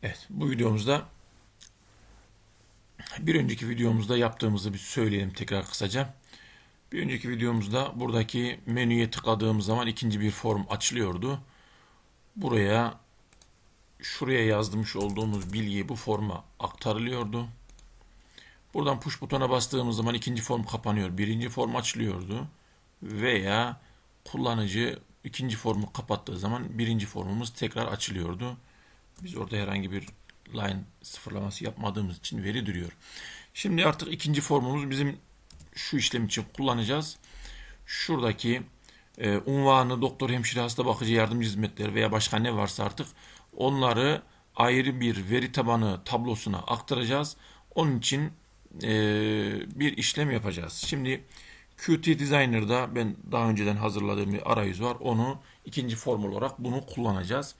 Evet, bu videomuzda bir önceki videomuzda yaptığımızı bir söyleyelim tekrar kısaca. Bir önceki videomuzda buradaki menüye tıkladığımız zaman ikinci bir form açılıyordu. Buraya şuraya yazmış olduğumuz bilgi bu forma aktarılıyordu. Buradan push butona bastığımız zaman ikinci form kapanıyor. Birinci form açılıyordu. Veya kullanıcı ikinci formu kapattığı zaman birinci formumuz tekrar açılıyordu. Biz orada herhangi bir line sıfırlaması yapmadığımız için veri duruyor. Şimdi artık ikinci formumuz bizim şu işlem için kullanacağız. Şuradaki unvanı, doktor, hemşire, hasta bakıcı, yardımcı hizmetleri veya başka ne varsa artık onları ayrı bir veri tabanı tablosuna aktaracağız. Onun için bir işlem yapacağız. Şimdi Qt Designer'da ben daha önceden hazırladığım bir arayüz var. Onu ikinci form olarak bunu kullanacağız.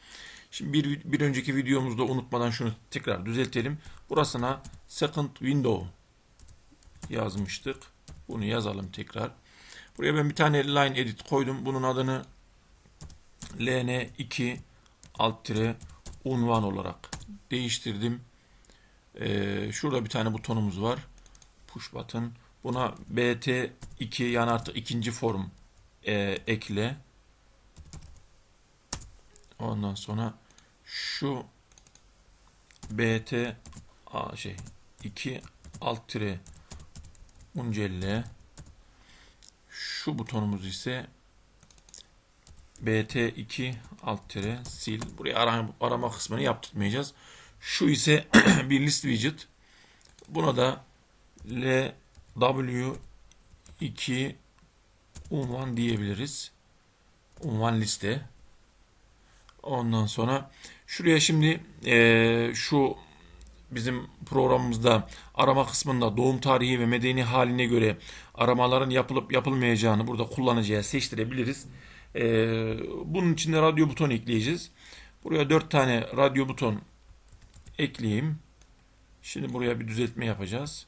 Şimdi bir önceki videomuzda unutmadan şunu tekrar düzeltelim. Burasına second window yazmıştık. Bunu yazalım tekrar. Buraya ben bir tane line edit koydum. Bunun adını ln2 alt tire unvan olarak değiştirdim. Şurada bir tane butonumuz var. Push button. Buna bt2 yani artık ikinci form ekle. Ondan sonra şu bt 2 alt tire uncelle, şu butonumuz ise bt2 alt tire sil. Buraya arama kısmını yaptırmayacağız. Şu ise bir list widget. Buna da lw2 unvan diyebiliriz. Unvan liste. Ondan sonra şuraya şimdi şu bizim programımızda arama kısmında doğum tarihi ve medeni haline göre aramaların yapılıp yapılmayacağını burada kullanıcıya seçtirebiliriz. Bunun için de radyo buton ekleyeceğiz. Buraya 4 tane radyo buton ekleyeyim. Şimdi buraya bir düzeltme yapacağız.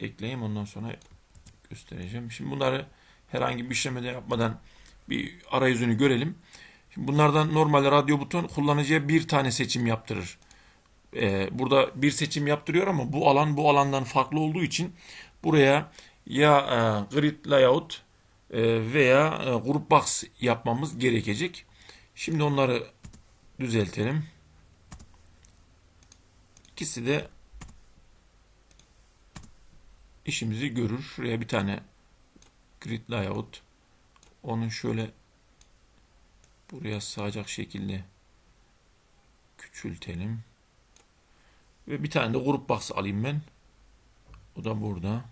Ekleyeyim, ondan sonra göstereceğim. Şimdi bunları herhangi bir işleme de yapmadan bir arayüzünü görelim. Şimdi bunlardan normalde radyo buton kullanıcıya bir tane seçim yaptırır. Burada bir seçim yaptırıyor ama bu alan bu alandan farklı olduğu için buraya ya grid layout veya group box yapmamız gerekecek. Şimdi onları düzeltelim. İkisi de işimizi görür. Şuraya bir tane grid layout, onu şöyle buraya sığacak şekilde küçültelim. Ve bir tane de group box alayım ben. O da burada.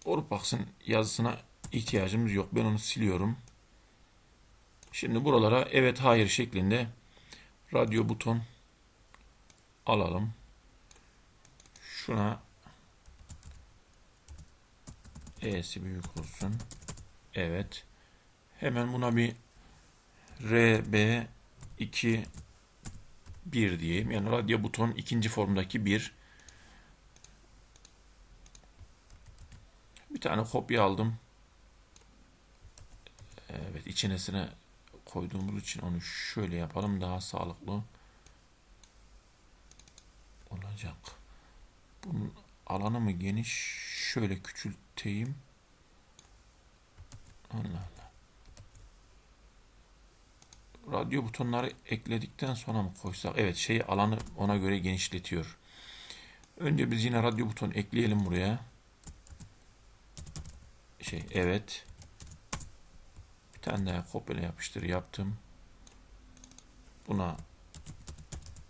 Group box'ın yazısına ihtiyacımız yok. Ben onu siliyorum. Şimdi buralara evet hayır şeklinde radyo buton alalım. Şuna E'si büyük olsun. Evet. Hemen buna bir RB2 1 diyeyim. Yani radyo buton ikinci formdaki 1. Bir tane kopya aldım. Evet, içerisine koyduğumuz için onu şöyle yapalım, daha sağlıklı olacak. Bunun alanı mı geniş? Şöyle küçülteyim. Allah Allah. Radyo butonları ekledikten sonra mı koysak? Evet, alanı ona göre genişletiyor. Önce biz yine radyo buton ekleyelim buraya. Evet. Bir tane daha kopyala yapıştır yaptım. Buna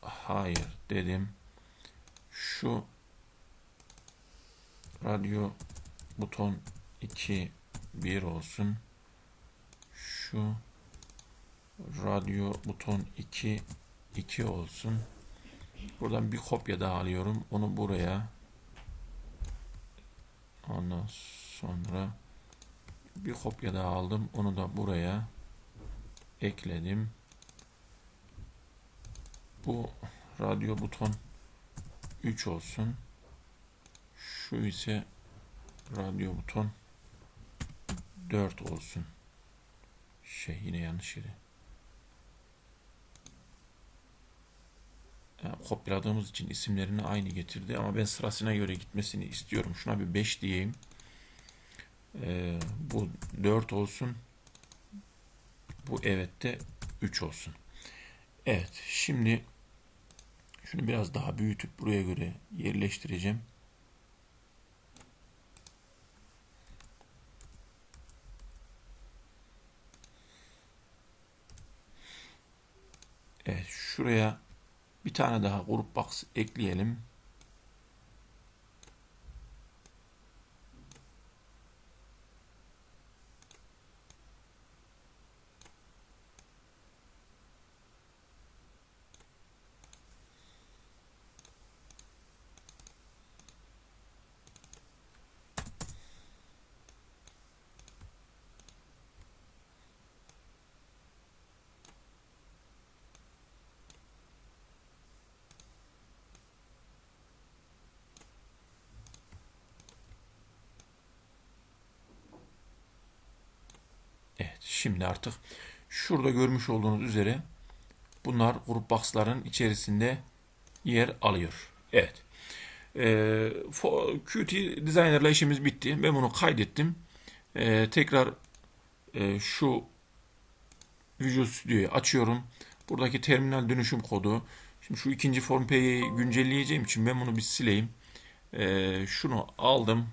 hayır dedim. Şu radyo buton 2 1 olsun. Şu radyo buton 2 2 olsun. Buradan bir kopya daha alıyorum. Onu buraya. Ondan sonra bir kopya daha aldım. Onu da buraya ekledim. Bu radyo buton 3 olsun. Şu ise radyo buton 4 olsun. Yine yanlış yere. Yani kopyaladığımız için isimlerini aynı getirdi ama ben sırasına göre gitmesini istiyorum. Şuna bir 5 diyeyim. Bu 4 olsun. Bu evet de 3 olsun. Evet, şimdi şunu biraz daha büyütüp buraya göre yerleştireceğim. Evet, şuraya bir tane daha grup box ekleyelim. Evet, şimdi artık şurada görmüş olduğunuz üzere bunlar grup box'ların içerisinde yer alıyor. Evet. Qt Designer'la işimiz bitti. Ben bunu kaydettim. Tekrar şu Visual Studio'yu açıyorum. Buradaki terminal dönüşüm kodu. Şimdi şu ikinci form P'yi güncelleyeceğim için ben bunu bir sileyim. Şunu aldım.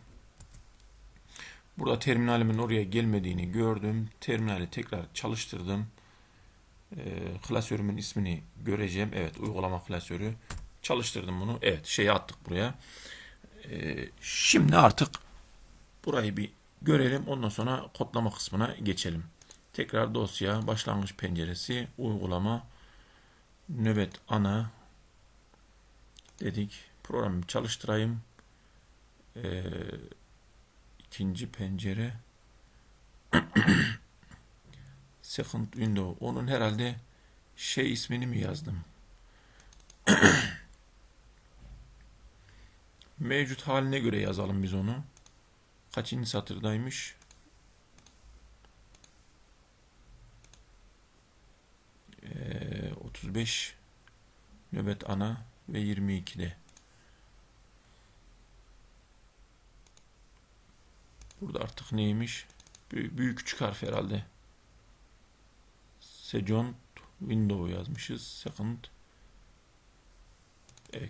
Burada terminalimin oraya gelmediğini gördüm. Terminali tekrar çalıştırdım. Klasörümün ismini göreceğim. Evet, uygulama klasörü. Çalıştırdım bunu. Evet, şeyi attık buraya. Şimdi artık burayı bir görelim. Ondan sonra kodlama kısmına geçelim. Tekrar dosya, başlangıç penceresi, uygulama, nöbet ana dedik. Programı çalıştırayım. İkinci pencere. Second window. Onun herhalde ismini mi yazdım? Mevcut haline göre yazalım biz onu. Kaçıncı satırdaymış? 35 nöbet ana ve 22'de. Burada artık neymiş? Büyük küçük harf herhalde. Second window yazmışız. Second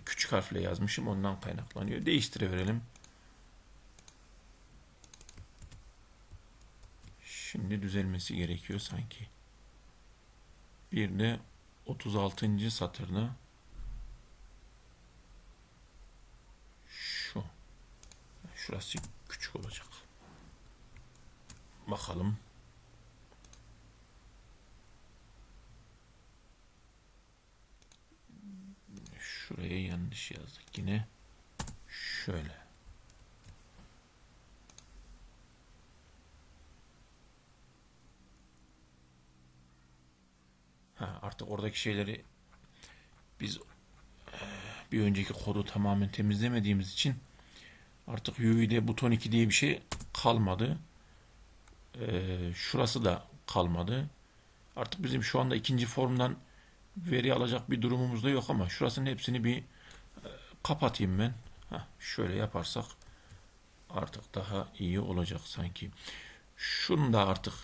küçük harfle yazmışım. Ondan kaynaklanıyor. Değiştireverelim. Şimdi düzelmesi gerekiyor sanki. Bir de 36. satırda şurası küçük olacak. Bakalım. Şuraya yanlış yazdık yine. Şöyle. Artık oradaki şeyleri biz bir önceki kodu tamamen temizlemediğimiz için artık UI'de buton 2 diye bir şey kalmadı. Şurası da kalmadı. Artık bizim şu anda ikinci formdan veri alacak bir durumumuz da yok ama şurasının hepsini bir kapatayım ben. Şöyle yaparsak artık daha iyi olacak sanki. Şunun da artık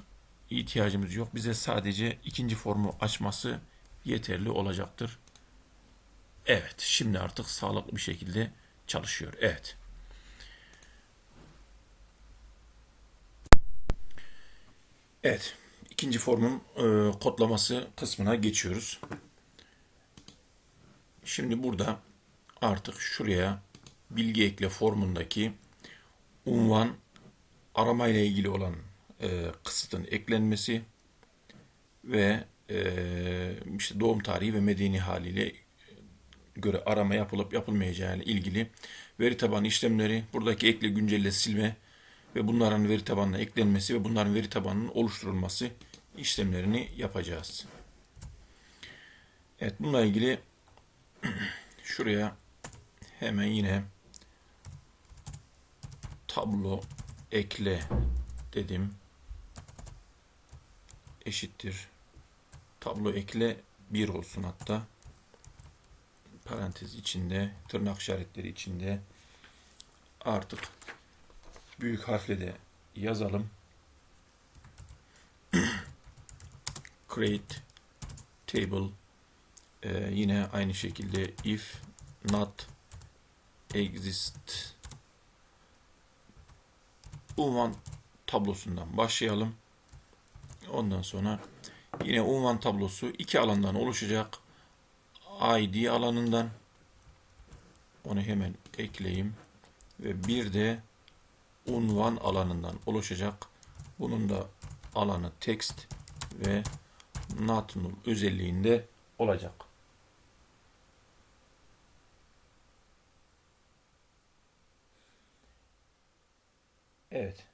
ihtiyacımız yok. Bize sadece ikinci formu açması yeterli olacaktır. Evet, şimdi artık sağlıklı bir şekilde çalışıyor. Evet. Evet, ikinci formun kodlaması kısmına geçiyoruz. Şimdi burada artık şuraya bilgi ekle formundaki unvan arama ile ilgili olan kısıtın eklenmesi ve işte doğum tarihi ve medeni haliyle göre arama yapılıp yapılmayacağı ile ilgili veri tabanı işlemleri, buradaki ekle, güncelle, silme ve bunların veri tabanına eklenmesi ve bunların veri tabanının oluşturulması işlemlerini yapacağız. Evet, bununla ilgili şuraya hemen yine tablo ekle dedim. Eşittir. Tablo ekle 1 olsun hatta. Parantez içinde, tırnak işaretleri içinde. Artık büyük harfle de yazalım. Create table. Yine aynı şekilde if not exist unvan tablosundan başlayalım. Ondan sonra yine unvan tablosu iki alandan oluşacak. ID alanından onu hemen ekleyeyim ve bir de unvan alanından oluşacak. Bunun da alanı text ve not null özelliğinde olacak. Evet.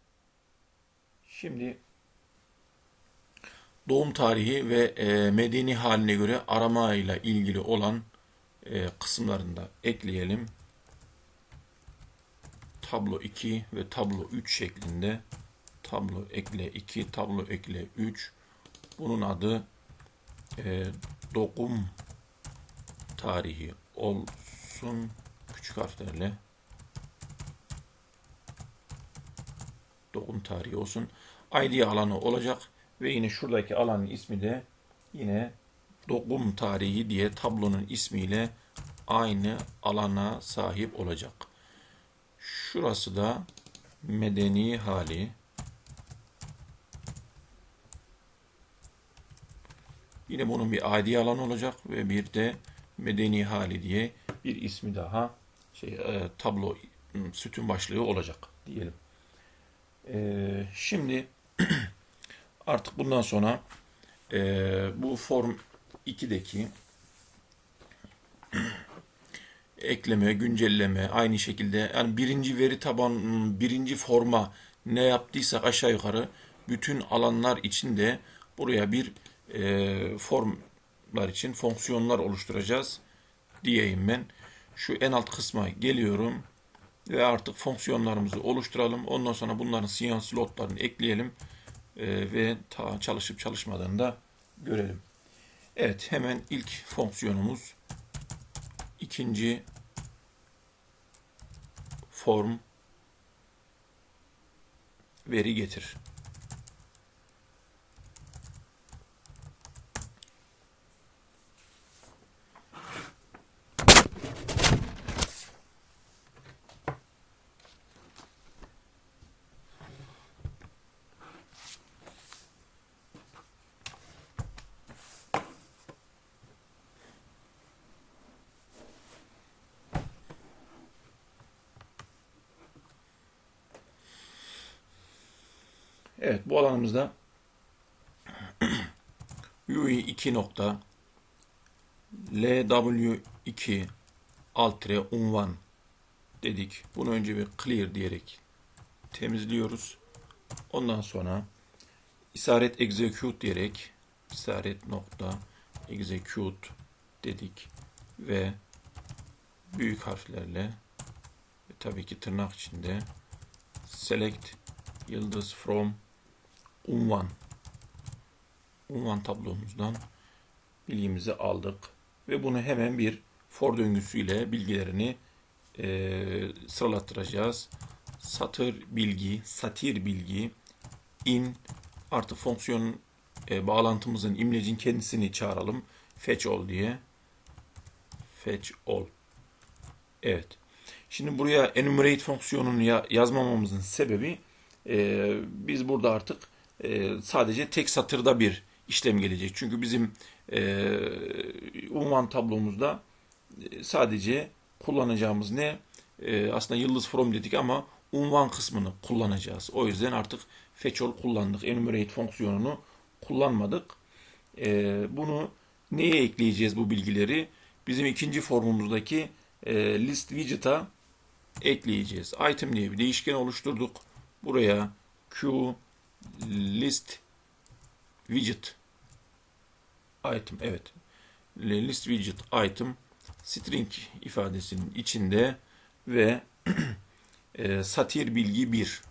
Şimdi doğum tarihi ve medeni haline göre arama ile ilgili olan kısımlarını da ekleyelim. Tablo 2 ve tablo 3 şeklinde. Tablo ekle 2, tablo ekle 3. Bunun adı doğum tarihi olsun. Küçük harflerle. Doğum tarihi olsun. ID alanı olacak. Ve yine şuradaki alanın ismi de yine doğum tarihi diye tablonun ismiyle aynı alana sahip olacak. Şurası da medeni hali. Yine bunun bir ID alanı olacak ve bir de medeni hali diye bir ismi daha tablo sütun başlığı olacak diyelim. Şimdi artık bundan sonra bu form 2'deki ekleme, güncelleme aynı şekilde yani birinci veri taban birinci forma ne yaptıysak aşağı yukarı bütün alanlar için de buraya bir formlar için fonksiyonlar oluşturacağız diyeyim ben. Şu en alt kısma geliyorum ve artık fonksiyonlarımızı oluşturalım. Ondan sonra bunların sinyal slotlarını ekleyelim ve çalışıp çalışmadığını da görelim. Evet, hemen ilk fonksiyonumuz ikinci form veri getir. Evet, bu alanımızda UI2 nokta LW2 altre unvan dedik. Bunu önce bir clear diyerek temizliyoruz. Ondan sonra işaret execute diyerek işaret nokta execute dedik ve büyük harflerle ve tabii ki tırnak içinde select yıldız from unvan tablomuzdan bilgimizi aldık ve bunu hemen bir for döngüsüyle bilgilerini sıralattıracağız. Satir bilgi in artı fonksiyon bağlantımızın imlecin kendisini çağıralım. Fetch all diye. Fetch all. Evet. Şimdi buraya enumerate fonksiyonunu yazmamamızın sebebi biz burada artık sadece tek satırda bir işlem gelecek. Çünkü bizim unvan tablomuzda sadece kullanacağımız ne? Aslında yıldız from dedik ama unvan kısmını kullanacağız. O yüzden artık fetch all kullandık. Enumerate fonksiyonunu kullanmadık. Bunu neye ekleyeceğiz bu bilgileri? Bizim ikinci formumuzdaki list widget'a ekleyeceğiz. Item diye bir değişken oluşturduk. Buraya q list widget item, evet, list widget item string ifadesinin içinde ve satir bilgi 1.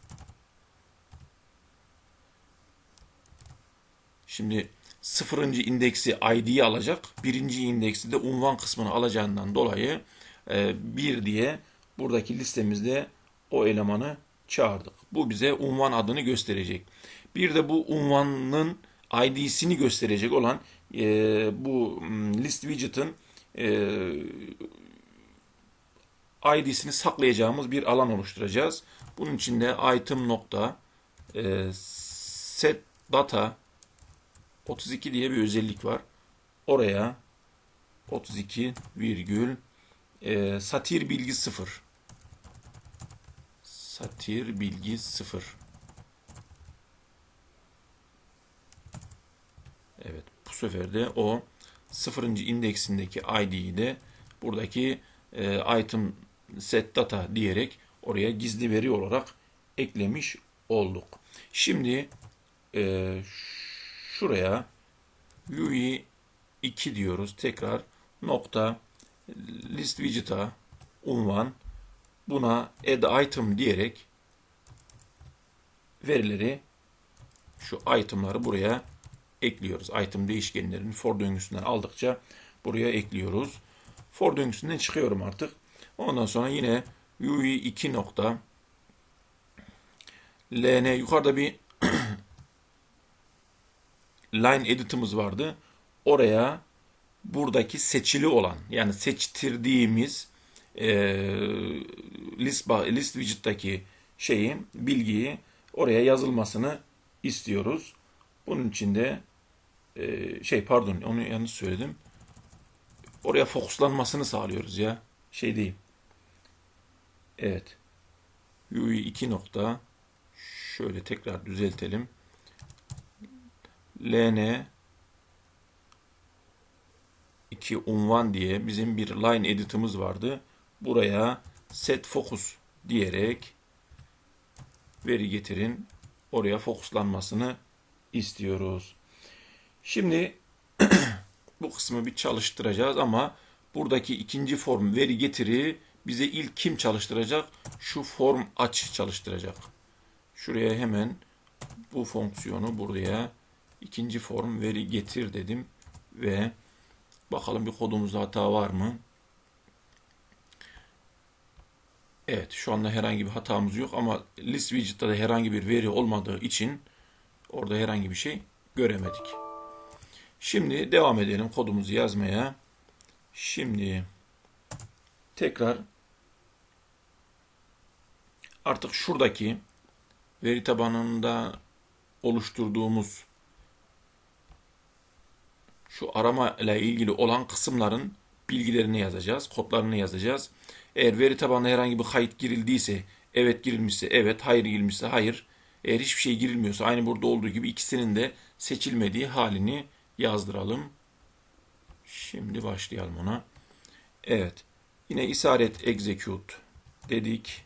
Şimdi 0. indeksi ID'yi alacak. 1. indeksi de unvan kısmını alacağından dolayı 1 diye buradaki listemizde o elemanı çağırdık. Bu bize unvan adını gösterecek. Bir de bu unvanın ID'sini gösterecek olan bu list widget'ın ID'sini saklayacağımız bir alan oluşturacağız. Bunun için de item nokta set data 32 diye bir özellik var. Oraya 32 virgül satir bilgi 0. Satir bilgi 0. Evet, bu sefer de o 0. indeksindeki ID'yi de buradaki item set data diyerek oraya gizli veri olarak eklemiş olduk. Şimdi şuraya UI 2 diyoruz. Tekrar nokta list widget'a unvan, buna add item diyerek verileri, şu item'ları buraya ekliyoruz. Item değişkenlerini for döngüsünden aldıkça buraya ekliyoruz. For döngüsünden çıkıyorum artık. Ondan sonra yine UI 2 nokta ln, yukarıda bir line edit'imiz vardı. Oraya buradaki seçili olan, yani seçtirdiğimiz list widget'taki bilgiyi oraya yazılmasını istiyoruz. Bunun için de pardon, onu yanlış söyledim. Oraya fokuslanmasını sağlıyoruz ya. Değil. Evet. UI 2 nokta, şöyle tekrar düzeltelim. ln 2 unvan diye bizim bir line edit'imiz vardı. Buraya set focus diyerek veri getirin, oraya fokuslanmasını istiyoruz. Şimdi bu kısmı bir çalıştıracağız ama buradaki ikinci form veri getiri bize ilk kim çalıştıracak? Şu form aç çalıştıracak. Şuraya hemen bu fonksiyonu buraya ikinci form veri getir dedim ve bakalım bir kodumuzda hata var mı? Evet, şu anda herhangi bir hatamız yok ama list widget'ta da herhangi bir veri olmadığı için orada herhangi bir şey göremedik. Şimdi devam edelim kodumuzu yazmaya. Şimdi tekrar artık şuradaki veri tabanında oluşturduğumuz şu arama ile ilgili olan kısımların bilgilerini yazacağız, kodlarını yazacağız. Eğer veri tabanına herhangi bir kayıt girildiyse, evet girilmişse evet, hayır girilmişse hayır. Eğer hiçbir şey girilmiyorsa aynı burada olduğu gibi ikisinin de seçilmediği halini yazdıralım. Şimdi başlayalım ona. Evet. Yine isaret execute dedik.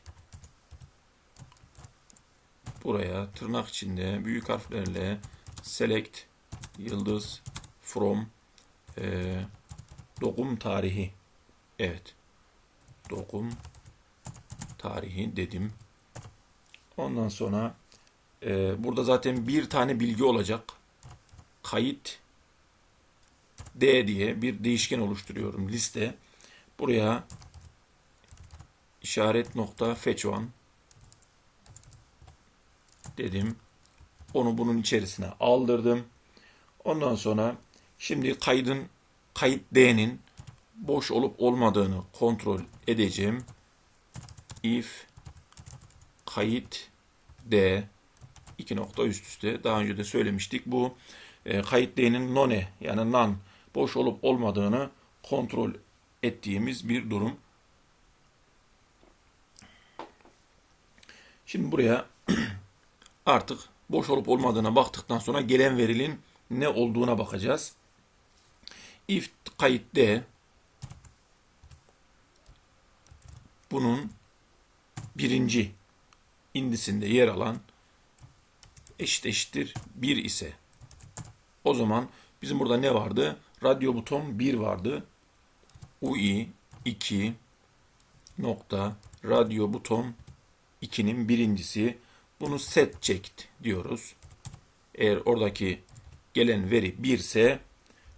Buraya tırnak içinde büyük harflerle select yıldız from doğum tarihi. Evet. Doğum tarihi dedim. Ondan sonra burada zaten bir tane bilgi olacak. Kayıt D diye bir değişken oluşturuyorum liste. Buraya işaret nokta fetch one dedim. Onu bunun içerisine aldırdım. Ondan sonra şimdi kayıt D'nin boş olup olmadığını kontrol edeceğim. If kayıt D 2 nokta üst üste, daha önce de söylemiştik. Bu kayıt D'nin none, yani none, boş olup olmadığını kontrol ettiğimiz bir durum. Şimdi buraya artık boş olup olmadığına baktıktan sonra gelen verinin ne olduğuna bakacağız. If kayıt D bunun birinci indisinde yer alan eşittir 1 ise o zaman bizim burada ne vardı? Radyo buton 1 vardı. UI 2 nokta radyo buton 2'nin birincisi. Bunu set checked diyoruz. Eğer oradaki gelen veri 1 ise,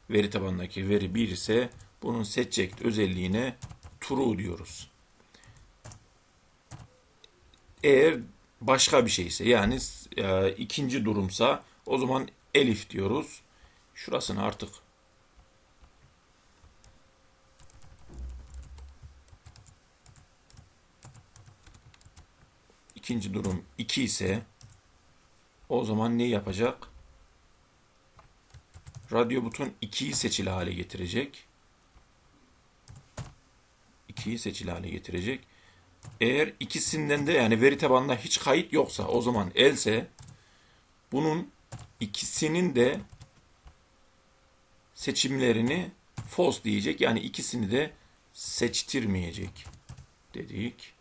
veri tabanındaki veri 1 ise bunun set checked özelliğine true diyoruz. Eğer başka bir şeyse, yani ikinci durumsa, o zaman elif diyoruz. Şurasını artık ikinci durum 2 ise o zaman ne yapacak? Radyo buton 2'yi seçili hale getirecek. 2'yi seçili hale getirecek. Eğer ikisinden de, yani veri tabanında hiç kayıt yoksa, o zaman else, bunun ikisinin de seçimlerini false diyecek. Yani ikisini de seçtirmeyecek dedik.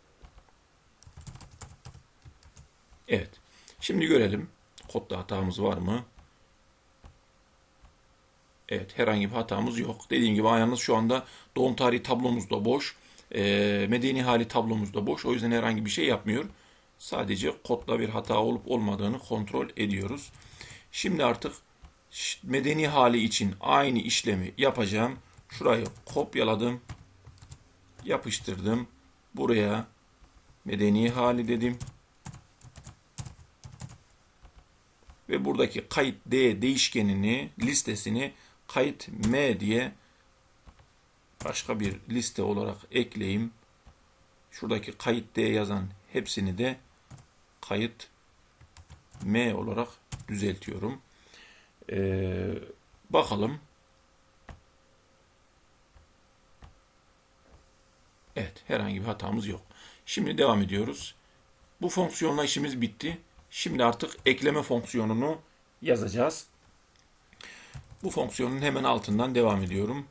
Evet. Şimdi görelim. Kodda hatamız var mı? Evet, herhangi bir hatamız yok. Dediğim gibi yalnız şu anda doğum tarihi tablomuz da boş. Medeni hali tablomuz da boş. O yüzden herhangi bir şey yapmıyor. Sadece kodda bir hata olup olmadığını kontrol ediyoruz. Şimdi artık medeni hali için aynı işlemi yapacağım. Şurayı kopyaladım. Yapıştırdım. Buraya medeni hali dedim. Ve buradaki kayıt D değişkenini, listesini kayıt M diye başka bir liste olarak ekleyeyim. Şuradaki kayıt D yazan hepsini de kayıt M olarak düzeltiyorum. Bakalım. Evet, herhangi bir hatamız yok. Şimdi devam ediyoruz. Bu fonksiyonla işimiz bitti. Şimdi artık ekleme fonksiyonunu yazacağız. Bu fonksiyonun hemen altından devam ediyorum.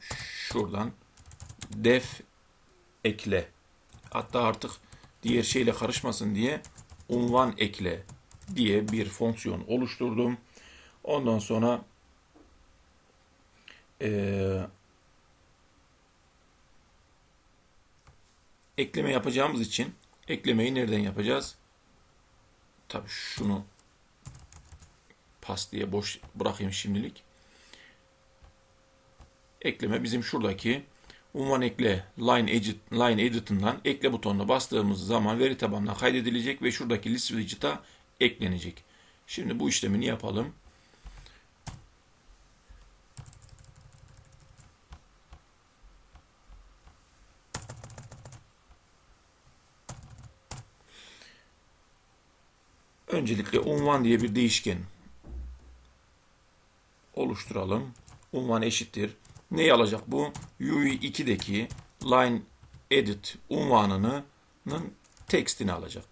Şuradan def ekle. Hatta artık diğer şeyle karışmasın diye unvan ekle diye bir fonksiyon oluşturdum. Ondan sonra ekleme yapacağımız için eklemeyi nereden yapacağız? Tabii şunu pas diye boş bırakayım şimdilik. Ekleme bizim şuradaki unvan ekle line edit'inden ekle butonuna bastığımız zaman veri tabanına kaydedilecek ve şuradaki list widget'a eklenecek. Şimdi bu işlemini yapalım. Öncelikle unvan diye bir değişken oluşturalım. Unvan eşittir. Neyi alacak bu? UI2'deki line edit unvanının tekstini alacak.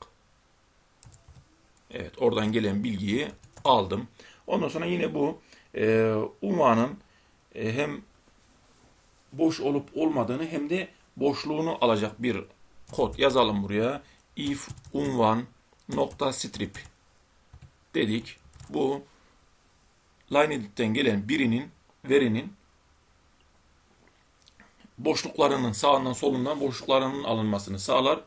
Evet, oradan gelen bilgiyi aldım. Ondan sonra yine bu unvanın hem boş olup olmadığını hem de boşluğunu alacak bir kod yazalım buraya. If unvan nokta strip dedik. Bu line edit'ten gelen verinin boşluklarının sağından solundan boşluklarının alınmasını sağlar.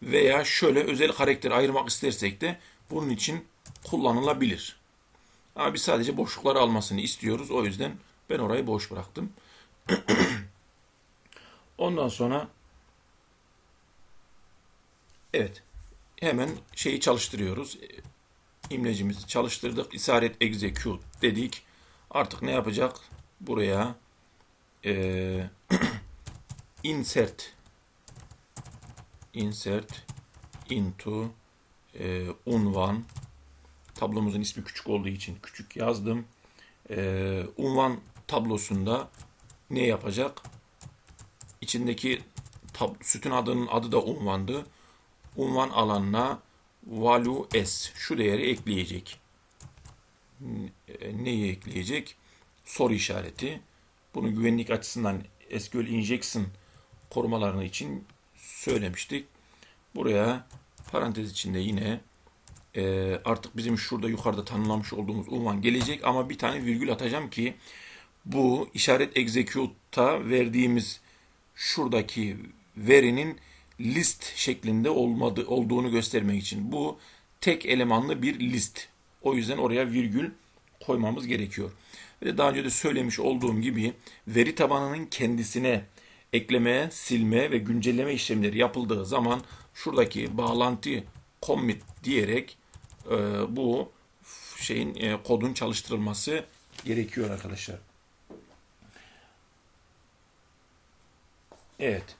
Veya şöyle özel karakter ayırmak istersek de bunun için kullanılabilir. Ama biz sadece boşlukları almasını istiyoruz. O yüzden ben orayı boş bıraktım. Ondan sonra evet, hemen şeyi çalıştırıyoruz. İmlecimizi çalıştırdık. İşaret execute dedik. Artık ne yapacak? Buraya insert into unvan, tablomuzun ismi küçük olduğu için küçük yazdım. Unvan tablosunda ne yapacak? İçindeki sütun adının adı da unvandı. Unvan alanına value s, şu değeri ekleyecek. Neyi ekleyecek? Soru işareti. Bunu güvenlik açısından SQL injection korumalarını için söylemiştik. Buraya parantez içinde yine artık bizim şurada yukarıda tanımlamış olduğumuz unvan gelecek ama bir tane virgül atacağım ki bu işaret execute'a verdiğimiz şuradaki verinin list şeklinde olduğunu göstermek için. Bu tek elemanlı bir list. O yüzden oraya virgül koymamız gerekiyor. Ve daha önce de söylemiş olduğum gibi veri tabanının kendisine ekleme, silme ve güncelleme işlemleri yapıldığı zaman şuradaki bağlantı commit diyerek bu kodun çalıştırılması gerekiyor arkadaşlar. Evet.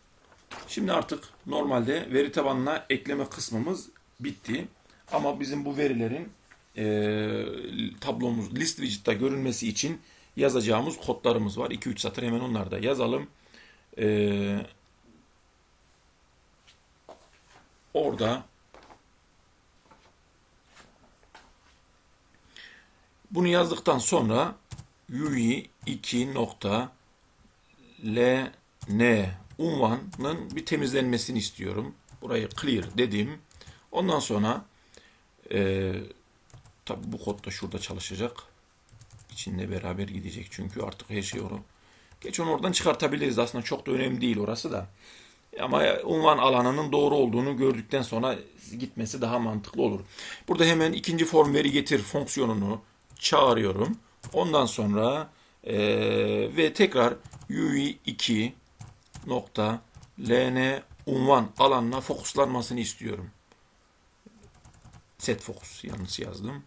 Şimdi artık normalde veri tabanına ekleme kısmımız bitti. Ama bizim bu verilerin tablomuz list widget'ta görünmesi için yazacağımız kodlarımız var. 2-3 satır hemen onları da yazalım. Orada bunu yazdıktan sonra UI 2.ln unvanın bir temizlenmesini istiyorum. Burayı clear dedim. Ondan sonra tabi bu kod da şurada çalışacak. İçinde beraber gidecek çünkü artık her şey onu. Geç onu oradan çıkartabiliriz. Aslında çok da önemli değil orası da. Ama unvan alanının doğru olduğunu gördükten sonra gitmesi daha mantıklı olur. Burada hemen ikinci form veri getir fonksiyonunu çağırıyorum. Ondan sonra ve tekrar UI2 nokta ln unvan alanına fokuslanmasını istiyorum. Set focus yanlış yazdım.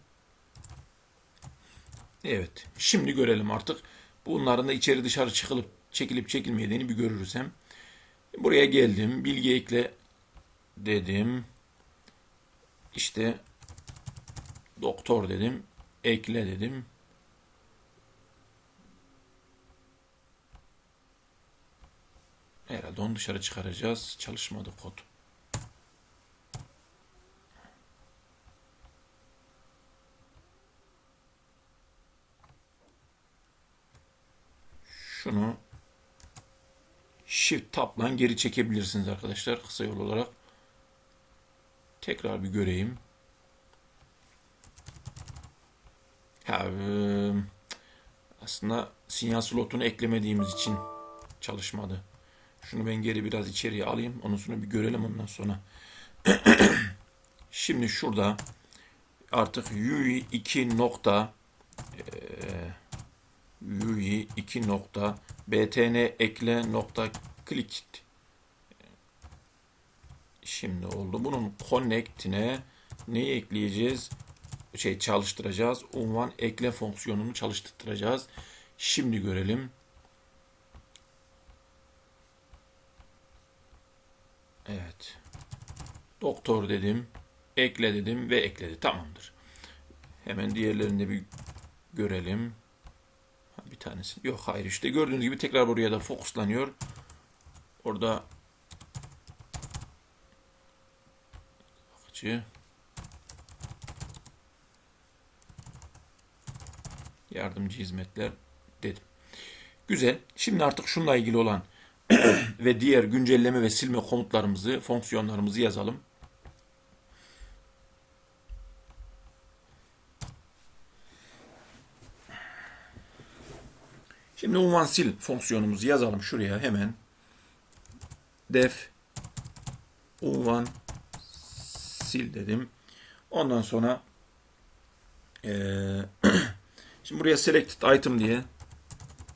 Evet. Şimdi görelim artık. Bunların da içeri dışarı çekilip çekilmediğini bir görürüz hem. Buraya geldim. Bilgi ekle dedim. İşte doktor dedim. Ekle dedim. Herhalde onu dışarı çıkaracağız. Çalışmadı kod. Şunu Shift Tab'la geri çekebilirsiniz arkadaşlar. Kısa yol olarak. Tekrar bir göreyim. Aslında sinyal slotunu eklemediğimiz için çalışmadı. Şunu ben geri biraz içeriye alayım. Ondan sonra bir görelim ondan sonra. Şimdi şurada artık UI2 nokta UI2 nokta btn ekle nokta click şimdi oldu. Bunun connect'ine neyi ekleyeceğiz? Çalıştıracağız. Unvan ekle fonksiyonunu çalıştıracağız. Şimdi görelim. Evet. Doktor dedim. Ekle dedim ve ekledi. Tamamdır. Hemen diğerlerini de bir görelim. Bir tanesi. Yok hayır işte gördüğünüz gibi tekrar buraya da fokuslanıyor. Orada bakıcı yardımcı hizmetler dedim. Güzel. Şimdi artık şununla ilgili olan ve diğer güncelleme ve silme komutlarımızı, fonksiyonlarımızı yazalım. Şimdi unvan sil fonksiyonumuzu yazalım şuraya hemen. Def unvan sil dedim. Ondan sonra şimdi buraya selected item diye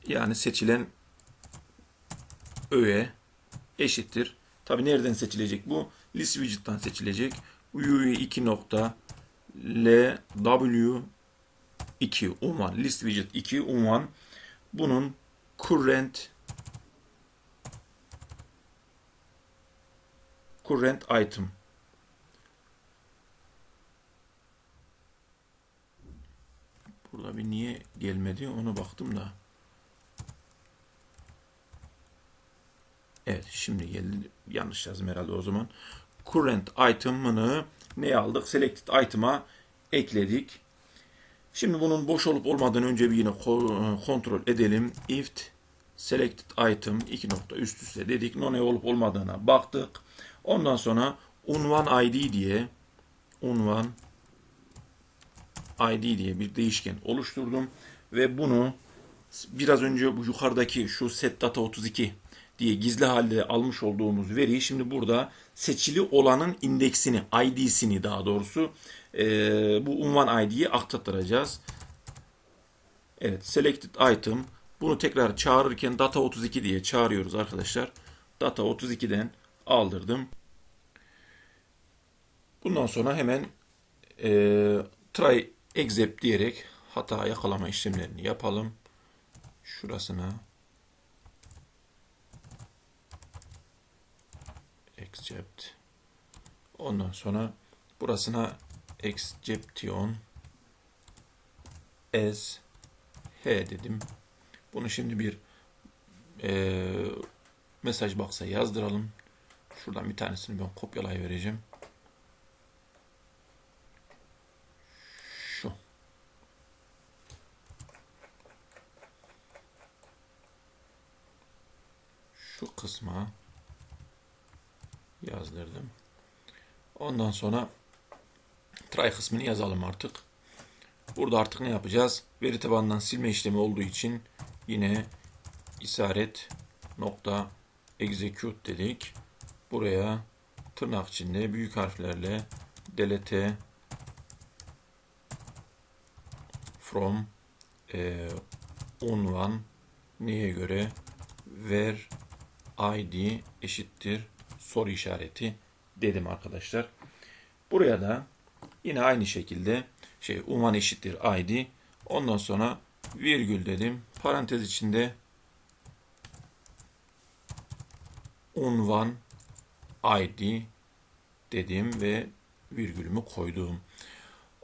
yani seçilen öğe eşittir. Tabi nereden seçilecek bu? List widget'tan seçilecek. UI2 nokta lw2 unvan list widget 2 unvan bunun current item burada bir niye gelmedi ona baktım da evet şimdi geldi yanlış yazdım herhalde o zaman current item'ını neye aldık selected item'a ekledik. Şimdi bunun boş olup olmadığını önce bir yine kontrol edelim. If selected item 2 nokta üst üste dedik. Ne olup olmadığına baktık. Ondan sonra unvan id diye bir değişken oluşturdum ve bunu biraz önce bu yukarıdaki şu set data 32 diye gizli halde almış olduğumuz veriyi şimdi burada seçili olanın indeksini, ID'sini daha doğrusu bu unvan ID'ye aktaracağız. Evet, selected item. Bunu tekrar çağırırken data 32 diye çağırıyoruz arkadaşlar. Data 32'den aldırdım. Bundan sonra hemen try except diyerek hata yakalama işlemlerini yapalım. Şurasına except. Ondan sonra burasına exception as h dedim. Bunu şimdi bir mesaj box'a yazdıralım. Şuradan bir tanesini ben kopyalayıvereceğim. Şu. Şu kısma yazdırdım. Ondan sonra try kısmını yazalım artık. Burada artık ne yapacağız? Veri tabanından silme işlemi olduğu için yine işaret nokta execute dedik. Buraya tırnak içinde büyük harflerle delete from unvan neye göre ver id eşittir soru işareti dedim arkadaşlar. Buraya da yine aynı şekilde unvan eşittir id. Ondan sonra virgül dedim. Parantez içinde unvan id dedim ve virgülümü koydum.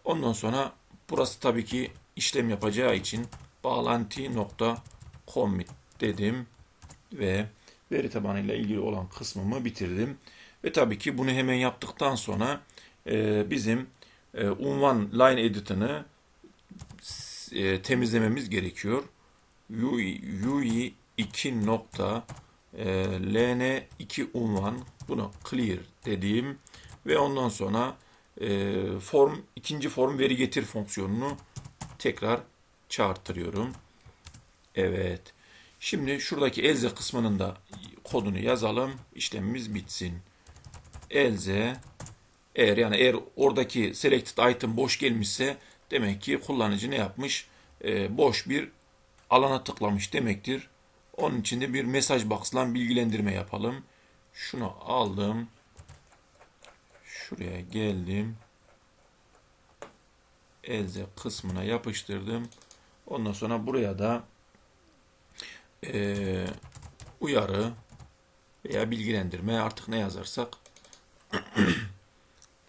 Ondan sonra burası tabii ki işlem yapacağı için bağlantı nokta commit dedim ve veri tabanıyla ilgili olan kısmımı bitirdim. Ve tabii ki bunu hemen yaptıktan sonra bizim unvan line edit'ını temizlememiz gerekiyor. UI 2 nokta ln2 unvan bunu clear dediğim ve ondan sonra ikinci form veri getir fonksiyonunu tekrar çağırtırıyorum. Evet. Şimdi şuradaki else kısmının da kodunu yazalım. İşlemimiz bitsin. Else eğer oradaki selected item boş gelmişse demek ki kullanıcı ne yapmış? Boş bir alana tıklamış demektir. Onun için de bir mesaj box'la bilgilendirme yapalım. Şunu aldım. Şuraya geldim. Else kısmına yapıştırdım. Ondan sonra buraya da uyarı veya bilgilendirme artık ne yazarsak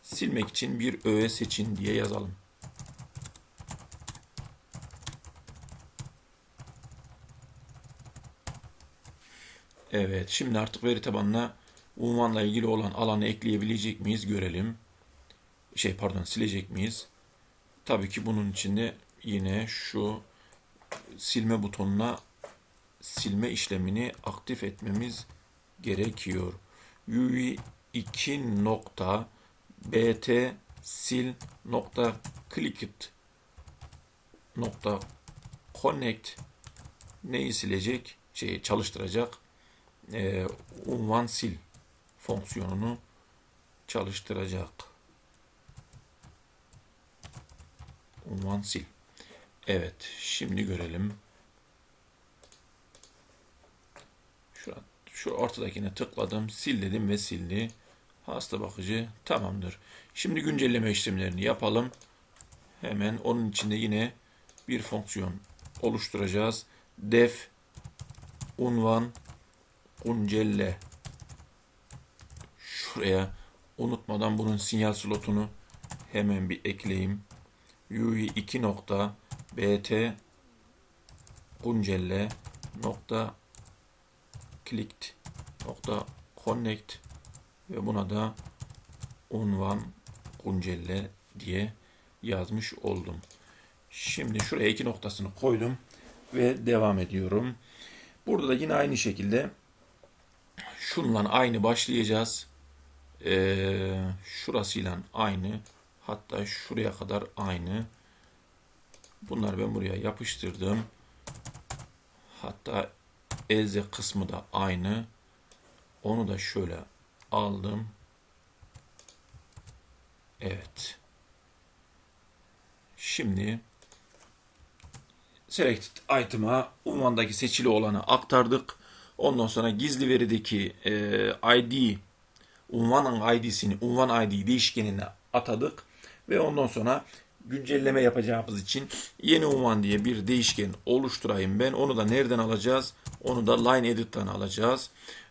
silmek için bir öğe seçin diye yazalım. Evet, şimdi artık veri tabanına unvanla ilgili olan alanı ekleyebilecek miyiz görelim. Silecek miyiz? Tabii ki bunun için de yine şu silme butonuna silme işlemini aktif etmemiz gerekiyor. UI 2 nokta bt sil nokta clickit nokta connect neyi silecek? Çalıştıracak. Unvan sil fonksiyonunu çalıştıracak. Unvan sil. Evet, şimdi görelim. Şu ortadakine tıkladım, sil dedim ve sildi. Hasta bakıcı tamamdır. Şimdi güncelleme işlemlerini yapalım. Hemen onun içinde yine bir fonksiyon oluşturacağız. Def unvan güncelle. Şuraya unutmadan bunun sinyal slotunu hemen bir ekleyeyim. UI 2 nokta bt güncelle nokta clicked nokta connect ve buna da unvan güncelle diye yazmış oldum. Şimdi şuraya 2 noktasını koydum ve devam ediyorum. Burada da yine aynı şekilde şunla aynı başlayacağız. Şurasıyla aynı. Hatta şuraya kadar aynı. Bunları ben buraya yapıştırdım. Hatta else kısmı da aynı. Onu da şöyle aldım. Evet. Şimdi selected item'a unvandaki seçili olanı aktardık. Ondan sonra gizli verideki ID, unvanın ID'sini unvan ID değişkenine atadık. Ve ondan sonra güncelleme yapacağımız için yeni unvan diye bir değişken oluşturayım ben. Onu da nereden alacağız? Onu da line edit'ten alacağız.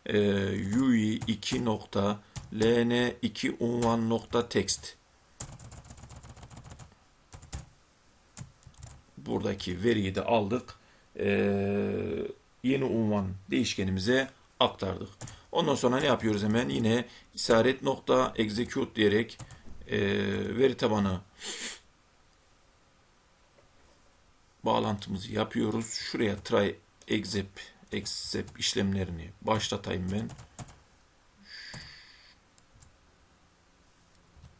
UI 2.ln2 unvan.text buradaki veriyi de aldık. Yeni unvan değişkenimize aktardık. Ondan sonra ne yapıyoruz hemen? Yine işaret nokta execute diyerek veri tabanı bağlantımızı yapıyoruz. Şuraya try exec işlemlerini başlatayım ben.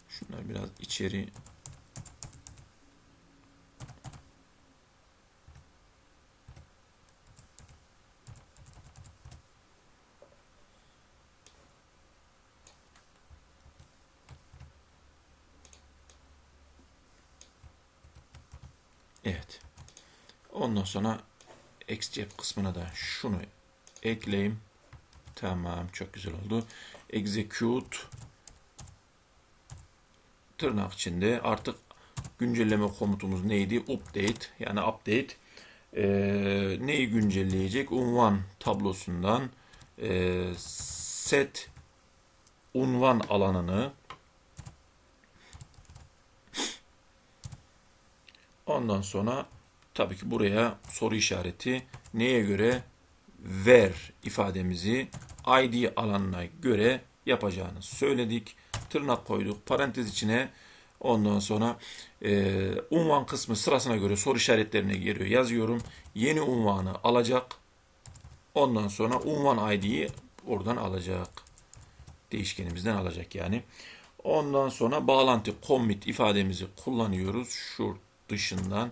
Şunları biraz içeri evet. Ondan sonra Xcep kısmına da şunu ekleyeyim. Tamam, çok güzel oldu. Execute tırnak içinde artık güncelleme komutumuz neydi? Update yani update. Neyi güncelleyecek? Unvan tablosundan set unvan alanını, ondan sonra tabii ki buraya soru işareti, neye göre? Ver ifademizi ID alanına göre yapacağını söyledik. Tırnak koyduk. Parantez içine ondan sonra unvan kısmı sırasına göre soru işaretlerine giriyor. Yazıyorum. Yeni unvanı alacak. Ondan sonra unvan ID'yi oradan alacak. Değişkenimizden alacak yani. Ondan sonra bağlantı commit ifademizi kullanıyoruz. Şu dışından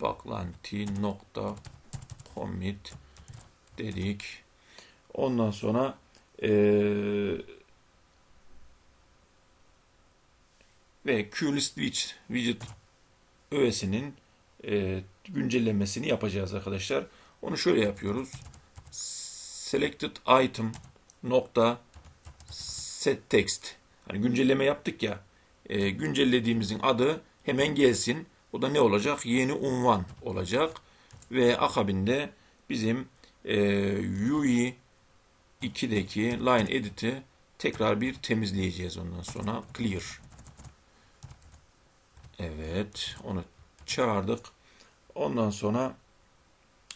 bağlantı nokta commit dedik. Ondan sonra ve QList widget öğesinin güncellemesini yapacağız arkadaşlar. Onu şöyle yapıyoruz. Selected item nokta set text. Hani güncelleme yaptık ya. Güncellediğimizin adı hemen gelsin. O da ne olacak? Yeni unvan olacak. Ve akabinde bizim UI 2'deki line edit'i tekrar bir temizleyeceğiz ondan sonra. Clear. Evet. Onu çağırdık. Ondan sonra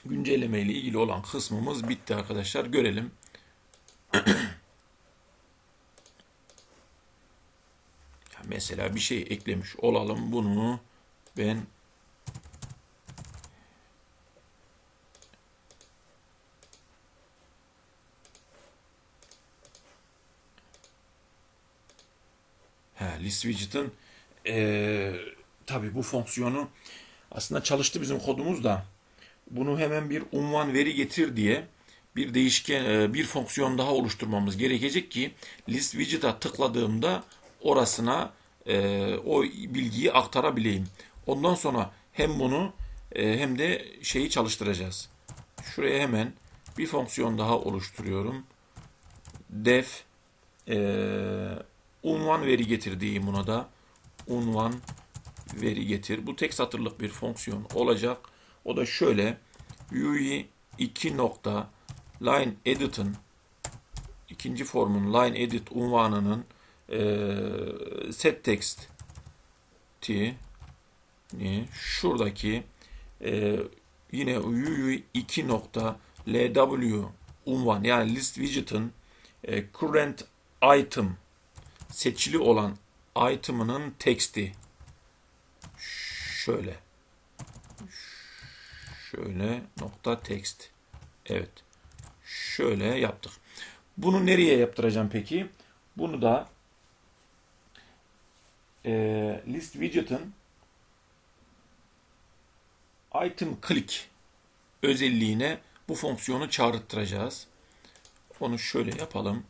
güncelleme ile ilgili olan kısmımız bitti arkadaşlar. Görelim. Mesela bir şey eklemiş olalım. Bunu ben list widget'ın tabii bu fonksiyonu aslında çalıştı bizim kodumuz da. Bunu hemen bir unvan veri getir diye bir değişken, bir fonksiyon daha oluşturmamız gerekecek ki list widget'a tıkladığımda orasına o bilgiyi aktarabileyim. Ondan sonra hem bunu hem de şeyi çalıştıracağız. Şuraya hemen bir fonksiyon daha oluşturuyorum. Def unvan veri getir diyeyim buna da. Unvan veri getir. Bu tek satırlık bir fonksiyon olacak. O da şöyle: UI 2 nokta line edit'in ikinci formun line edit unvanının set text'i şuradaki yine UI 2 nokta lw unvan yani list widget'ın current item seçili olan item'ının text'i şöyle nokta text. Evet. Şöyle yaptık. Bunu nereye yaptıracağım peki? Bunu da list widget'ın item click özelliğine bu fonksiyonu çağrıttıracağız. Onu şöyle yapalım.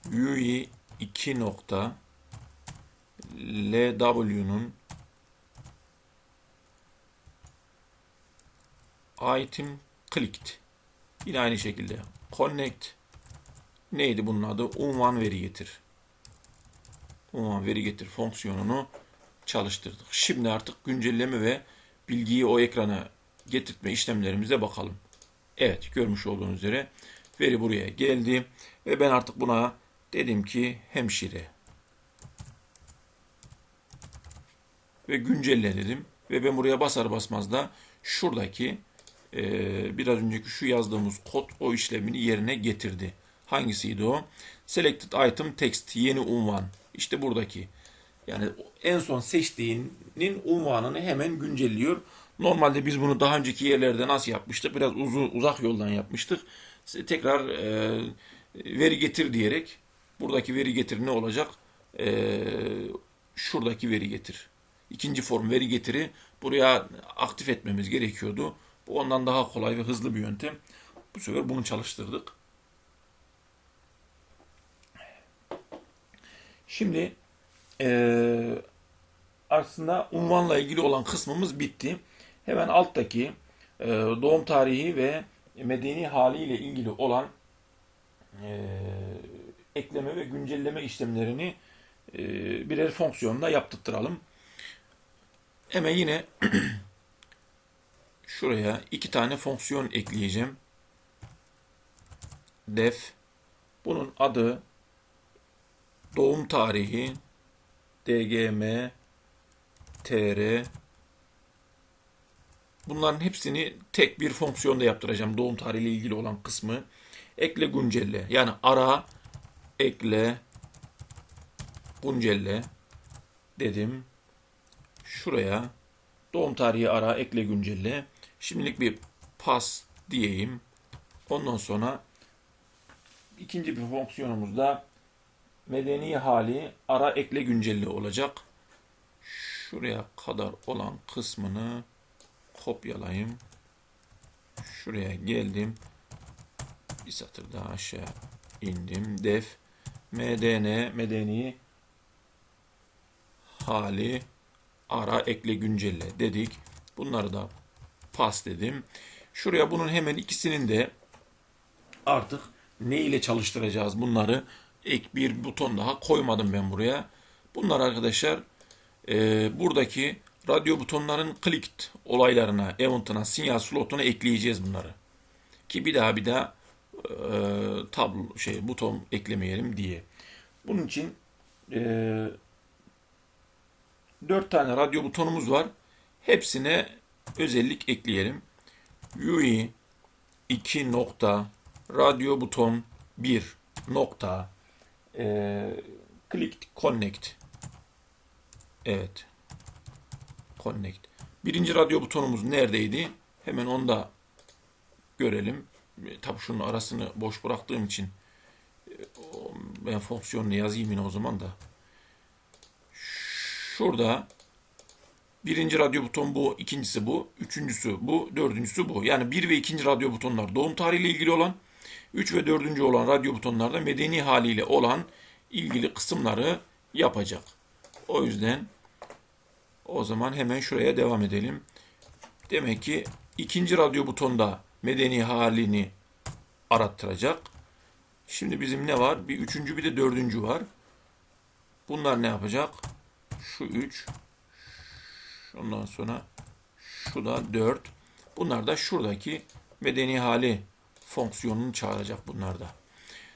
UI 2 nokta LW'nun item clicked. Yine aynı şekilde connect neydi bunun adı? Unvan veri getir. Unvan veri getir fonksiyonunu çalıştırdık. Şimdi artık güncelleme ve bilgiyi o ekrana getirtme işlemlerimize bakalım. Evet, görmüş olduğunuz üzere veri buraya geldi ve ben artık buna dedim ki hemşire ve güncelle dedim ve ben buraya basar basmaz da şuradaki biraz önceki şu yazdığımız kod o işlemini yerine getirdi. Hangisiydi o? Selected item text yeni unvan. İşte buradaki. Yani en son seçtiğinin unvanını hemen güncelliyor. Normalde biz bunu daha önceki yerlerde nasıl yapmıştık? Biraz uzak yoldan yapmıştık. Tekrar veri getir diyerek buradaki veri getir ne olacak? Şuradaki veri getir. İkinci form veri getiri buraya aktif etmemiz gerekiyordu. Bu ondan daha kolay ve hızlı bir yöntem. Bu sefer bunu çalıştırdık. Şimdi aslında unvanla ilgili olan kısmımız bitti. Hemen alttaki doğum tarihi ve medeni haliyle ilgili olan ekleme ve güncelleme işlemlerini birer fonksiyonda yaptırtıralım. Hemen yine şuraya iki tane fonksiyon ekleyeceğim. Def. Bunun adı doğum tarihi dgm tr. Bunların hepsini tek bir fonksiyonda yaptıracağım. Doğum tarihiyle ilgili olan kısmı. Ekle güncelle. Yani ara, ekle, güncelle dedim. Şuraya doğum tarihi ara, ekle güncelle. Şimdilik bir pas diyeyim. Ondan sonra ikinci bir fonksiyonumuzda medeni hali ara, ekle, güncelle olacak. Şuraya kadar olan kısmını kopyalayayım. Şuraya geldim. Bir satır daha aşağı indim. Def medeni hali ara, ekle, güncelle dedik. Bunları da pas dedim. Şuraya bunun hemen ikisinin de artık ne ile çalıştıracağız bunları, ek bir buton daha koymadım ben buraya. Bunlar arkadaşlar buradaki radyo butonların clicked olaylarına, event'ına, sinyal slotuna ekleyeceğiz bunları. Ki bir daha buton eklemeyelim diye. Bunun için 4 tane radyo butonumuz var. Hepsine özellik ekleyelim. UI 2 nokta radyo buton 1 nokta click connect. Evet. Connect. Birinci radyo butonumuz neredeydi? Hemen onu da görelim. Tabii şunun arasını boş bıraktığım için ben fonksiyonunu yazayım yine o zaman da. Şurada birinci radyo buton bu, ikincisi bu, üçüncüsü bu, dördüncüsü bu. Yani bir ve ikinci radyo butonlar doğum tarihiyle ilgili olan, 3 ve 4. olan radyo butonlarda medeni haliyle olan ilgili kısımları yapacak. O yüzden o zaman hemen şuraya devam edelim. Demek ki ikinci radyo butonda medeni halini arattıracak. Şimdi bizim ne var? Bir üçüncü bir de dördüncü var. Bunlar ne yapacak? Şu 3. Ondan sonra şu da 4. Bunlar da şuradaki medeni hali fonksiyonunu çağıracak bunlar da.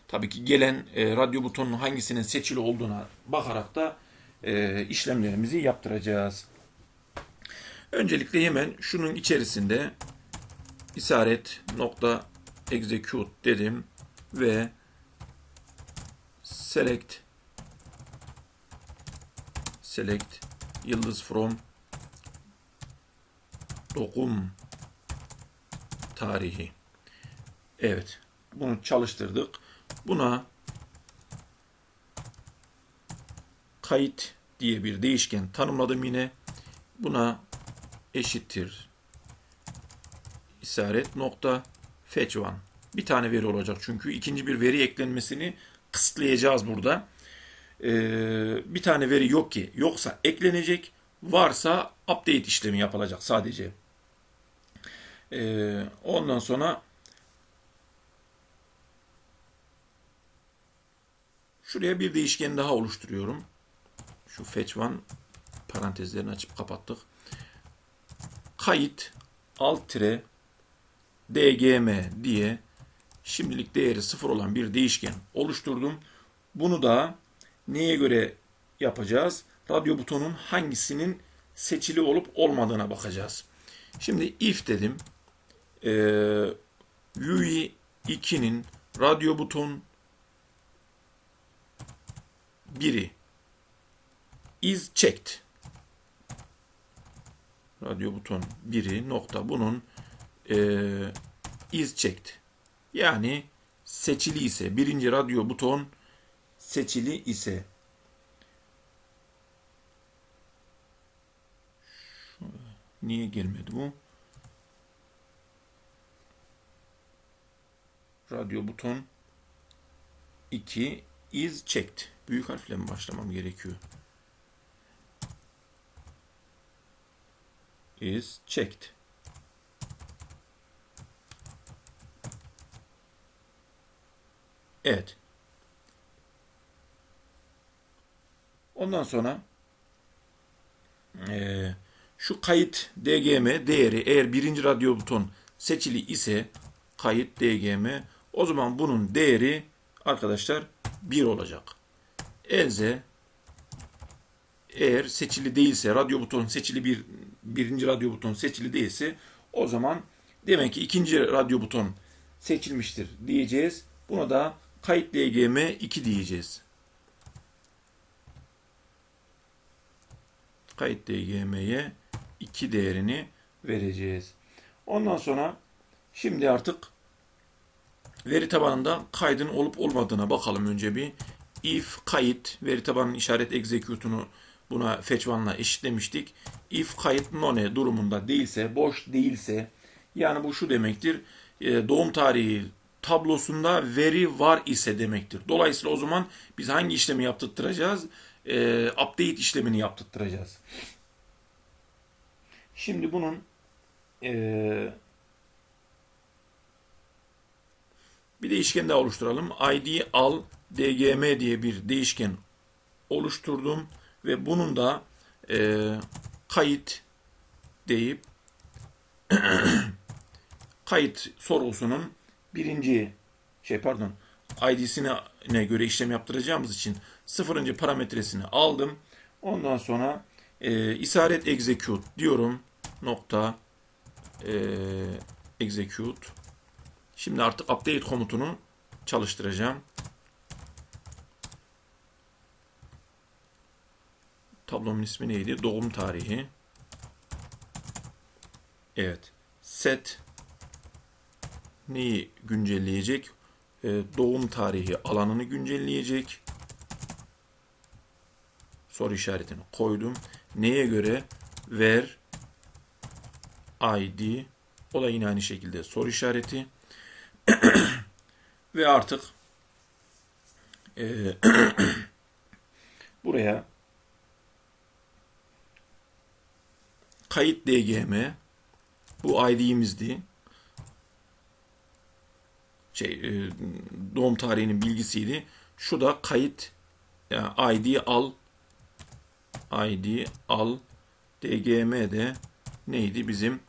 Tabii ki gelen radyo butonunun hangisinin seçili olduğuna bakarak da işlemlerimizi yaptıracağız. Öncelikle hemen şunun içerisinde işaret nokta execute dedim ve select yıldız from doğum tarihi. Evet. Bunu çalıştırdık. Buna kayıt diye bir değişken tanımladım yine. Buna eşittir işaret nokta fetch one. Bir tane veri olacak çünkü ikinci bir veri eklenmesini kısıtlayacağız burada. Bir tane veri yok ki. Yoksa eklenecek. Varsa update işlemi yapılacak sadece. Ondan sonra şuraya bir değişken daha oluşturuyorum. Şu fetch one parantezlerini açıp kapattık. Kayıt alt tire dgm diye şimdilik değeri 0 olan bir değişken oluşturdum. Bunu da neye göre yapacağız? Radyo butonun hangisinin seçili olup olmadığına bakacağız. Şimdi if dedim. UI 2'nin radyo buton 1'i is checked. Radyo buton 1'i nokta bunun is checked. Yani seçili ise birinci radyo buton seçili ise niye gelmedi bu? Radyo buton 2 is checked. Büyük harfle mi başlamam gerekiyor? Is checked. Evet. Ondan sonra şu kayıt dgm değeri eğer birinci radyo buton seçili ise kayıt dgm o zaman bunun değeri arkadaşlar 1 olacak. Else eğer seçili değilse radyo buton seçili birinci radyo buton seçili değilse o zaman demek ki ikinci radyo buton seçilmiştir diyeceğiz. Buna da kayıt dgm 2 diyeceğiz. Kayıt dgm'ye 2 değerini vereceğiz. Ondan sonra şimdi artık veri tabanında kaydın olup olmadığına bakalım önce bir. If kayıt veri tabanının işaret execute'unu buna fetch one'la eşitlemiştik. If kayıt none durumunda değilse, boş değilse yani bu şu demektir. Doğum tarihi tablosunda veri var ise demektir. Dolayısıyla o zaman biz hangi işlemi yaptırtacağız? Update işlemini yaptırtacağız. Şimdi bunun bir değişken daha oluşturalım. ID al dgm diye bir değişken oluşturdum ve bunun da kayıt deyip kayıt sorgusunun birinci ID'sine göre işlem yaptıracağımız için sıfırıncı parametresini aldım. Ondan sonra işaret execute diyorum. Nokta execute. Şimdi artık update komutunu çalıştıracağım. Tablomun ismi neydi? Doğum tarihi. Evet. Set neyi güncelleyecek? Doğum tarihi alanını güncelleyecek. Soru işaretini koydum. Neye göre? Ver ID. O da yine aynı şekilde soru işareti. Ve artık buraya kayıt dgm bu ID'imizdi. Doğum tarihinin bilgisiydi. Şu da kayıt yani ID al dgm de neydi? Bizim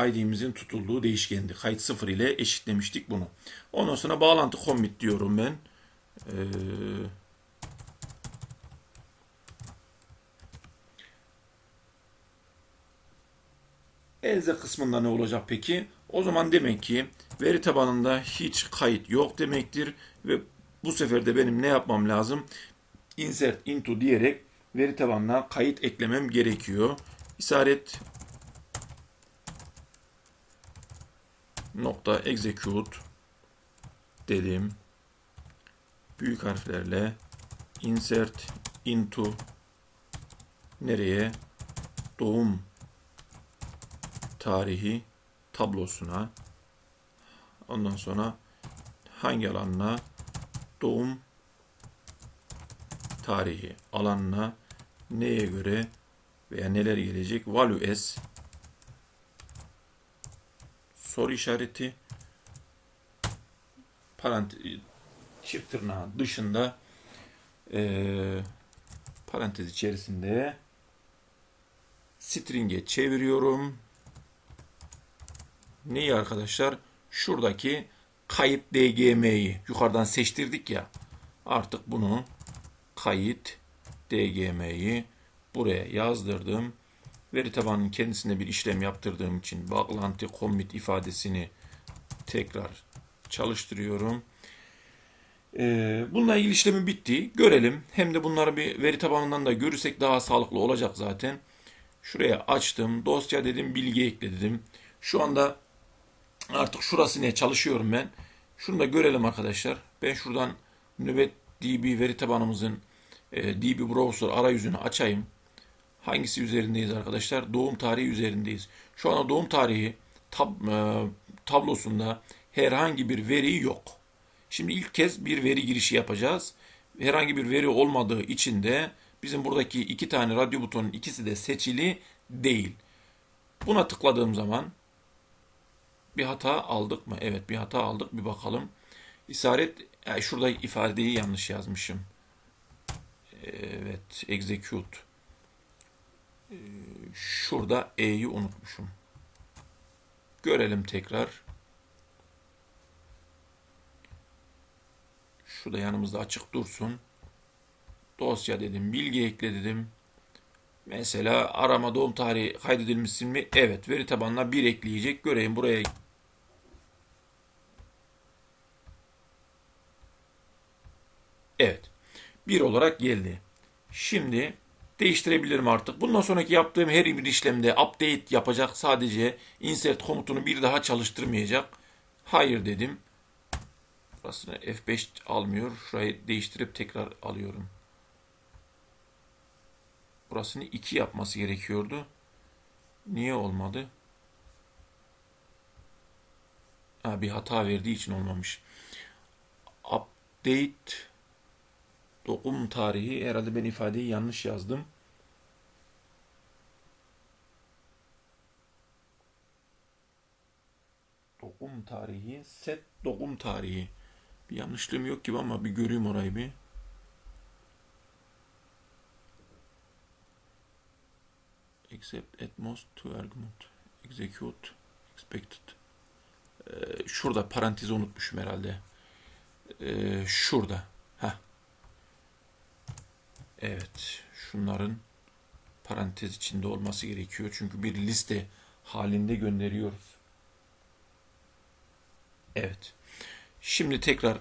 ID'mizin tutulduğu değişkendi. Kayıt 0 ile eşitlemiştik bunu. Ondan sonra bağlantı commit diyorum ben. Else kısmında ne olacak peki? O zaman demek ki veri tabanında hiç kayıt yok demektir ve bu sefer de benim ne yapmam lazım? Insert into diyerek veri tabanına kayıt eklemem gerekiyor. İşaret nokta execute dedim. Büyük harflerle insert into nereye? Doğum tarihi tablosuna, ondan sonra hangi alanına, doğum tarihi alanına neye göre veya neler gelecek, value as soru işareti, parantez, çift tırnağın dışında parantez içerisinde string'e çeviriyorum. Neyi arkadaşlar? Şuradaki kayıt DGM'yi yukarıdan seçtirdik ya. Artık bunu kayıt DGM'yi buraya yazdırdım. Veri tabanının kendisine bir işlem yaptırdığım için bağlantı commit ifadesini tekrar çalıştırıyorum. Bununla ilgili işlemi bitti. Görelim. Hem de bunları bir veri tabanından da görürsek daha sağlıklı olacak zaten. Şuraya açtım. Dosya dedim. Bilgi ekle dedim. Şu anda artık şurası ne çalışıyorum ben. Şunu da görelim arkadaşlar. Ben şuradan Nöbet DB veri tabanımızın DB Browser arayüzünü açayım. Hangisi üzerindeyiz arkadaşlar? Doğum tarihi üzerindeyiz. Şu anda doğum tarihi tablosunda herhangi bir veri yok. Şimdi ilk kez bir veri girişi yapacağız. Herhangi bir veri olmadığı için de bizim buradaki iki tane radyo butonun ikisi de seçili değil. Buna tıkladığım zaman bir hata aldık mı? Evet, bir hata aldık. Bir bakalım. İşaret, şurada ifadeyi yanlış yazmışım. Evet, execute. Şurada E'yi unutmuşum. Görelim tekrar. Şurada yanımızda açık dursun. Dosya dedim, bilgi ekle dedim. Mesela arama doğum tarihi kaydedilmişsin mi? Evet, veri tabanına bir ekleyecek. Göreyim buraya. Evet, bir olarak geldi. Şimdi değiştirebilirim artık. Bundan sonraki yaptığım her bir işlemde update yapacak. Sadece insert komutunu bir daha çalıştırmayacak. Hayır dedim. Burasını F5 almıyor. Şurayı değiştirip tekrar alıyorum. Burasını 2 yapması gerekiyordu. Niye olmadı? Bir hata verdiği için olmamış. Update doğum tarihi. Herhalde ben ifadeyi yanlış yazdım. Doğum tarihi. Set doğum tarihi. Bir yanlışlığım yok gibi ama bir göreyim orayı bir. Except at most two argument. Execute. Expected. Şurada parantezi unutmuşum herhalde. Şurada. Heh. Evet. Şunların parantez içinde olması gerekiyor. Çünkü bir liste halinde gönderiyoruz. Evet. Şimdi tekrar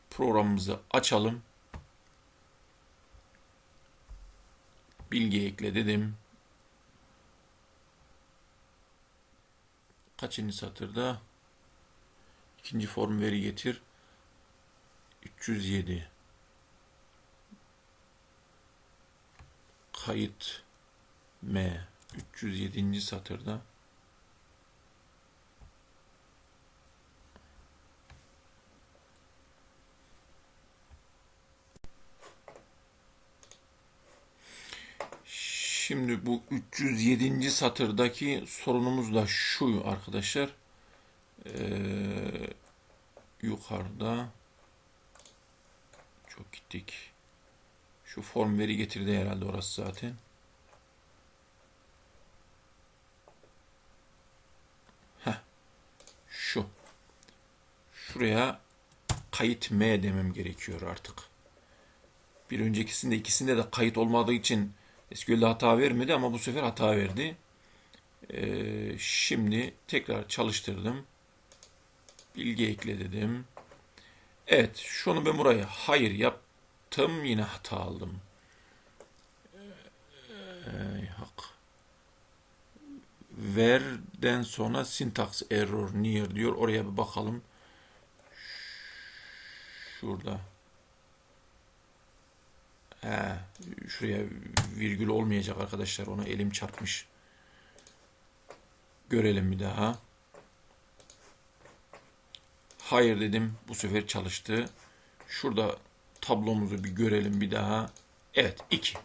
programımızı açalım. Bilgi ekle dedim. Kaçıncı satırda? İkinci form veri getir. 307. Kayıt M. 307. satırda. Şimdi bu 307. satırdaki sorunumuz da şu arkadaşlar. Yukarıda çok gittik. Şu form veri getirdi herhalde orası zaten. Şu. Şuraya kayıt M demem gerekiyor artık. Bir öncekisinde ikisinde de kayıt olmadığı için SQL'de hata vermedi ama bu sefer hata verdi. Şimdi tekrar çalıştırdım. Bilgi ekle dedim. Evet, şunu ben buraya hayır yaptım. Yine hata aldım. Hak. Where'den sonra syntax error near diyor. Oraya bir bakalım. Şurada. Şuraya virgül olmayacak arkadaşlar. Ona elim çarpmış. Görelim bir daha. Hayır dedim. Bu sefer çalıştı. Şurada tablomuzu bir görelim bir daha. Evet 2.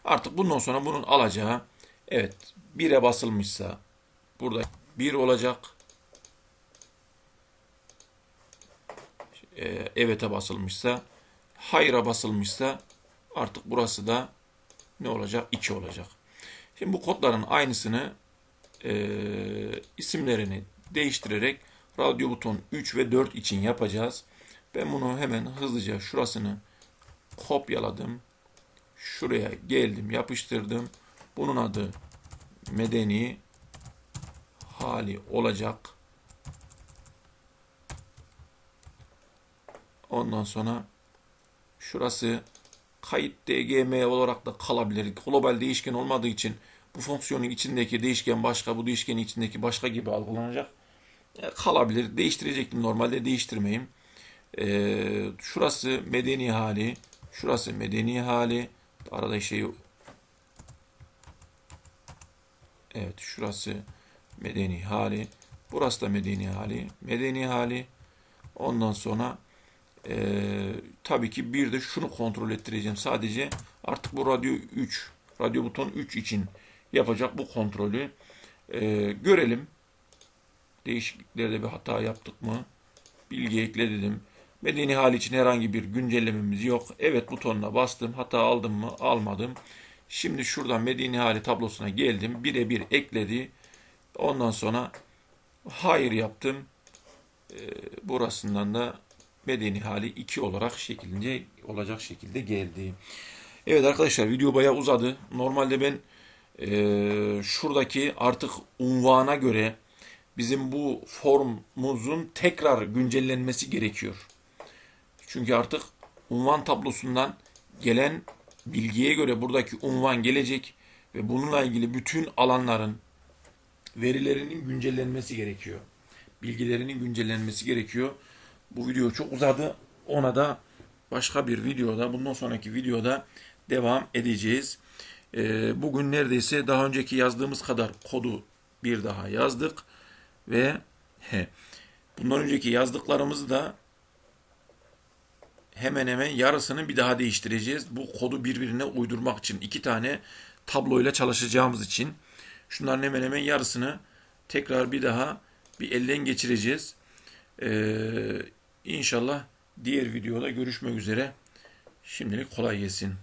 Artık bundan sonra bunun alacağı, evet 1'e basılmışsa burada 1 olacak. Evet'e basılmışsa, hayır'a basılmışsa artık burası da ne olacak? 2 olacak. Şimdi bu kodların aynısını isimlerini değiştirerek radyo buton 3 ve 4 için yapacağız. Ben bunu hemen hızlıca şurasını kopyaladım. Şuraya geldim, yapıştırdım. Bunun adı medeni hali olacak. Ondan sonra şurası kayıt DGM olarak da kalabilir. Global değişken olmadığı için bu fonksiyonun içindeki değişken başka, bu değişkenin içindeki başka gibi algılanacak. Kalabilir. Değiştirecektim. Normalde değiştirmeyeyim. Şurası medeni hali. Şurası medeni hali. Arada şey, evet şurası medeni hali. Burası da medeni hali. Medeni hali. Ondan sonra tabii ki bir de şunu kontrol ettireceğim. Sadece artık bu radyo 3, radyo buton 3 için yapacak bu kontrolü. Görelim. Değişikliklerde bir hata yaptık mı? Bilgi ekle dedim. Medeni hal için herhangi bir güncellememiz yok. Evet butonuna bastım. Hata aldım mı? Almadım. Şimdi şuradan medeni hali tablosuna geldim. Birebir ekledi. Ondan sonra hayır yaptım. Burasından da medeni hali 2 olarak şeklince olacak şekilde geldi. Evet arkadaşlar video bayağı uzadı. Normalde ben şuradaki artık unvana göre bizim bu formumuzun tekrar güncellenmesi gerekiyor. Çünkü artık unvan tablosundan gelen bilgiye göre buradaki unvan gelecek ve bununla ilgili bütün alanların verilerinin güncellenmesi gerekiyor. Bilgilerinin güncellenmesi gerekiyor. Bu video çok uzadı. Ona da başka bir videoda, bundan sonraki videoda devam edeceğiz. Bugün neredeyse daha önceki yazdığımız kadar kodu bir daha yazdık. Ve bundan önceki yazdıklarımızı da hemen hemen yarısını bir daha değiştireceğiz. Bu kodu birbirine uydurmak için, 2 tane tabloyla çalışacağımız için. Şunların hemen hemen yarısını tekrar bir daha bir elden geçireceğiz. İnşallah diğer videoda görüşmek üzere. Şimdilik kolay gelsin.